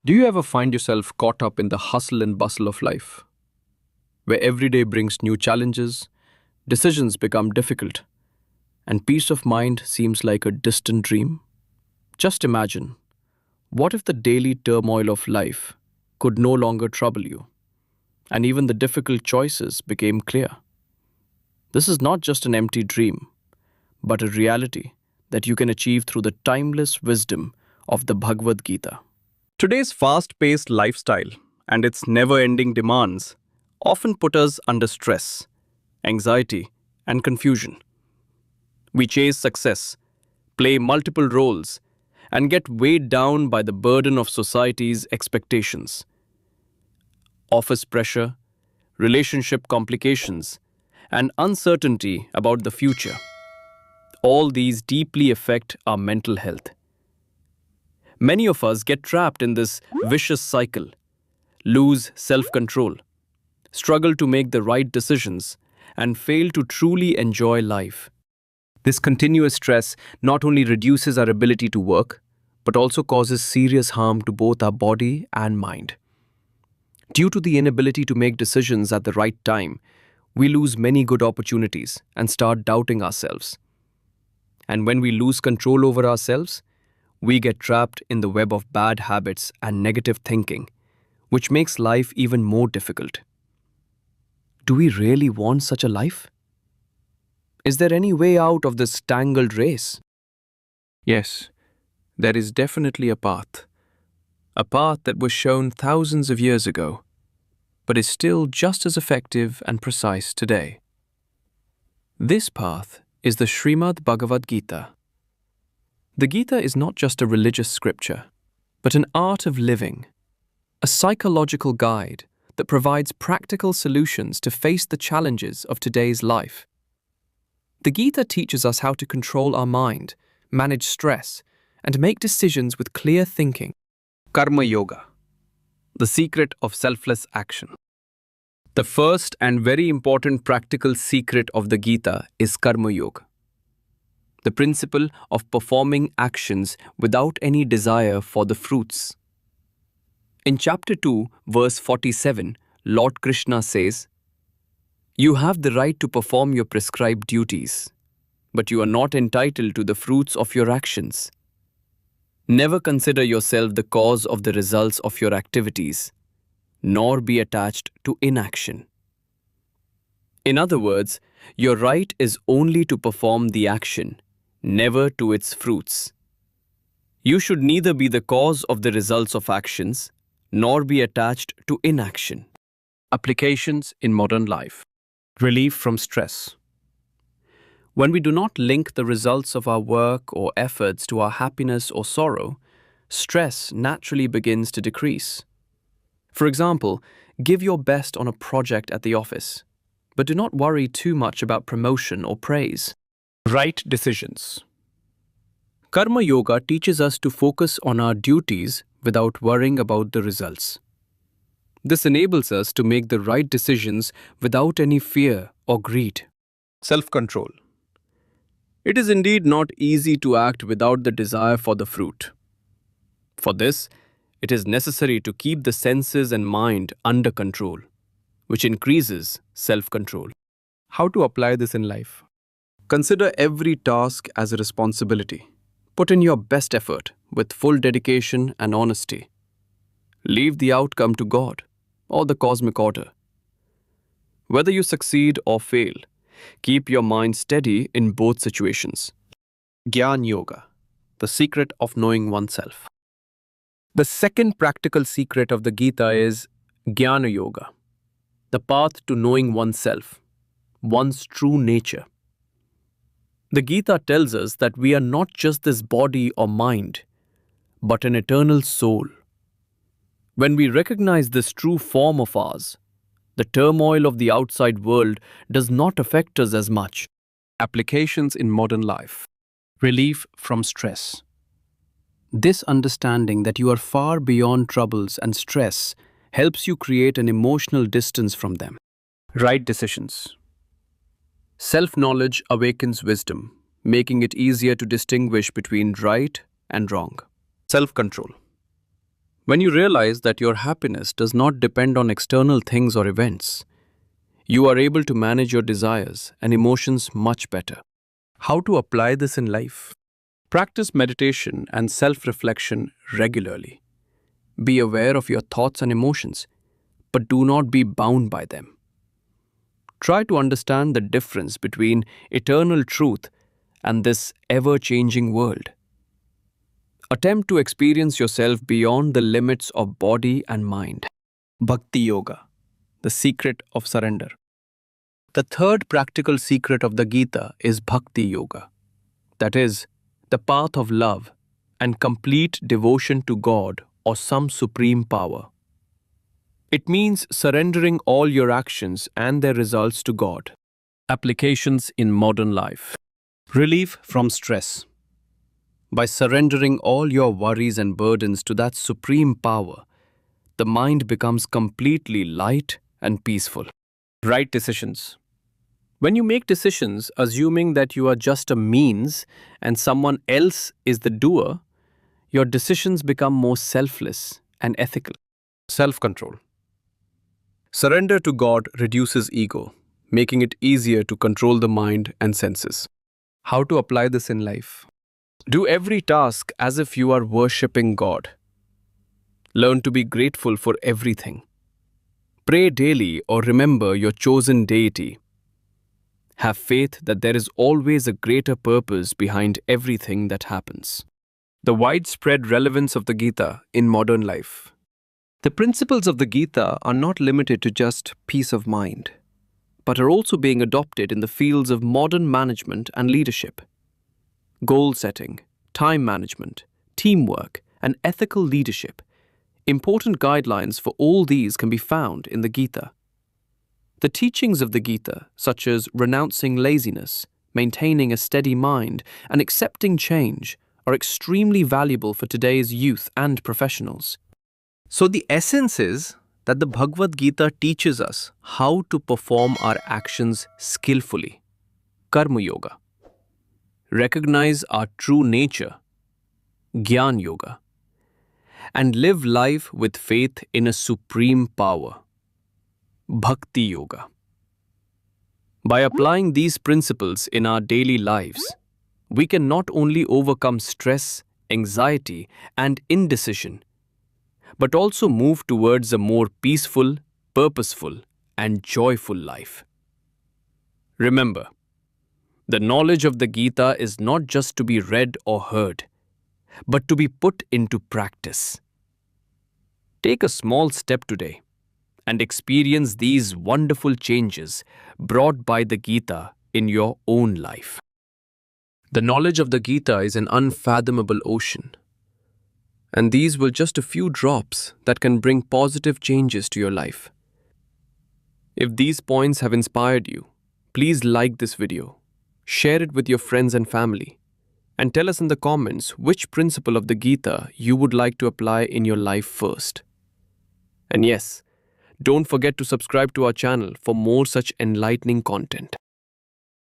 Do you ever find yourself caught up in the hustle and bustle of life, where every day brings new challenges, decisions become difficult, and peace of mind seems like a distant dream? Just imagine, what if the daily turmoil of life could no longer trouble you, and even the difficult choices became clear? This is not just an empty dream, but a reality that you can achieve through the timeless wisdom of the Bhagavad Gita. Today's fast-paced lifestyle and its never-ending demands often put us under stress, anxiety, and confusion. We chase success, play multiple roles, and get weighed down by the burden of society's expectations. Office pressure, relationship complications, and uncertainty about the future. All these deeply affect our mental health. Many of us get trapped in this vicious cycle, lose self-control, struggle to make the right decisions, and fail to truly enjoy life. This continuous stress not only reduces our ability to work, but also causes serious harm to both our body and mind. Due to the inability to make decisions at the right time, we lose many good opportunities and start doubting ourselves. And when we lose control over ourselves, we get trapped in the web of bad habits and negative thinking, which makes life even more difficult. Do we really want such a life? Is there any way out of this tangled race? Yes, there is definitely a path that was shown thousands of years ago, but is still just as effective and precise today. This path is the Shrimad Bhagavad Gita. The Gita is not just a religious scripture, but an art of living, a psychological guide that provides practical solutions to face the challenges of today's life. The Gita teaches us how to control our mind, manage stress, and make decisions with clear thinking. Karma Yoga, the secret of selfless action. The first and very important practical secret of the Gita is Karma Yoga, the principle of performing actions without any desire for the fruits. In chapter 2, verse 47, Lord Krishna says, "You have the right to perform your prescribed duties, but you are not entitled to the fruits of your actions. Never consider yourself the cause of the results of your activities, nor be attached to inaction." In other words, your right is only to perform the action, never to its fruits. You should neither be the cause of the results of actions, nor be attached to inaction. Applications in modern life. Relief from stress. When we do not link the results of our work or efforts to our happiness or sorrow, stress naturally begins to decrease. For example, give your best on a project at the office, but do not worry too much about promotion or praise. Right decisions. Karma Yoga teaches us to focus on our duties without worrying about the results. This enables us to make the right decisions without any fear or greed. Self-control. It is indeed not easy to act without the desire for the fruit. For this, it is necessary to keep the senses and mind under control, which increases self-control. How to apply this in life? Consider every task as a responsibility. Put in your best effort with full dedication and honesty. Leave the outcome to God or the cosmic order. Whether you succeed or fail, keep your mind steady in both situations. Jnana Yoga, the secret of knowing oneself. The second practical secret of the Gita is Jnana Yoga, the path to knowing oneself, one's true nature. The Gita tells us that we are not just this body or mind, but an eternal soul. When we recognize this true form of ours, the turmoil of the outside world does not affect us as much. Applications in modern life. Relief from stress. This understanding that you are far beyond troubles and stress helps you create an emotional distance from them. Right decisions. Self-knowledge awakens wisdom, making it easier to distinguish between right and wrong. Self-control. When you realize that your happiness does not depend on external things or events, you are able to manage your desires and emotions much better. How to apply this in life? Practice meditation and self-reflection regularly. Be aware of your thoughts and emotions, but do not be bound by them. Try to understand the difference between eternal truth and this ever-changing world. Attempt to experience yourself beyond the limits of body and mind. Bhakti Yoga, the secret of surrender. The third practical secret of the Gita is Bhakti Yoga, that is, the path of love and complete devotion to God or some supreme power. It means surrendering all your actions and their results to God. Applications in modern life. Relief from stress. By surrendering all your worries and burdens to that supreme power, the mind becomes completely light and peaceful. Right decisions. When you make decisions assuming that you are just a means and someone else is the doer, your decisions become more selfless and ethical. Self-control. Surrender to God reduces ego, making it easier to control the mind and senses. How to apply this in life? Do every task as if you are worshipping God. Learn to be grateful for everything. Pray daily or remember your chosen deity. Have faith that there is always a greater purpose behind everything that happens. The widespread relevance of the Gita in modern life. The principles of the Gita are not limited to just peace of mind, but are also being adopted in the fields of modern management and leadership. Goal setting, time management, teamwork, and ethical leadership. Important guidelines for all these can be found in the Gita. The teachings of the Gita, such as renouncing laziness, maintaining a steady mind, and accepting change, are extremely valuable for today's youth and professionals. So the essence is that the Bhagavad Gita teaches us how to perform our actions skillfully. Karma Yoga. Recognize our true nature, Jnana Yoga, and live life with faith in a supreme power, Bhakti Yoga. By applying these principles in our daily lives, we can not only overcome stress, anxiety, and indecision, but also move towards a more peaceful, purposeful, and joyful life. Remember, the knowledge of the Gita is not just to be read or heard, but to be put into practice. Take a small step today and experience these wonderful changes brought by the Gita in your own life. The knowledge of the Gita is an unfathomable ocean, and these were just a few drops that can bring positive changes to your life. If these points have inspired you, please like this video. Share it with your friends and family, and tell us in the comments which principle of the Gita you would like to apply in your life first. And yes, don't forget to subscribe to our channel for more such enlightening content.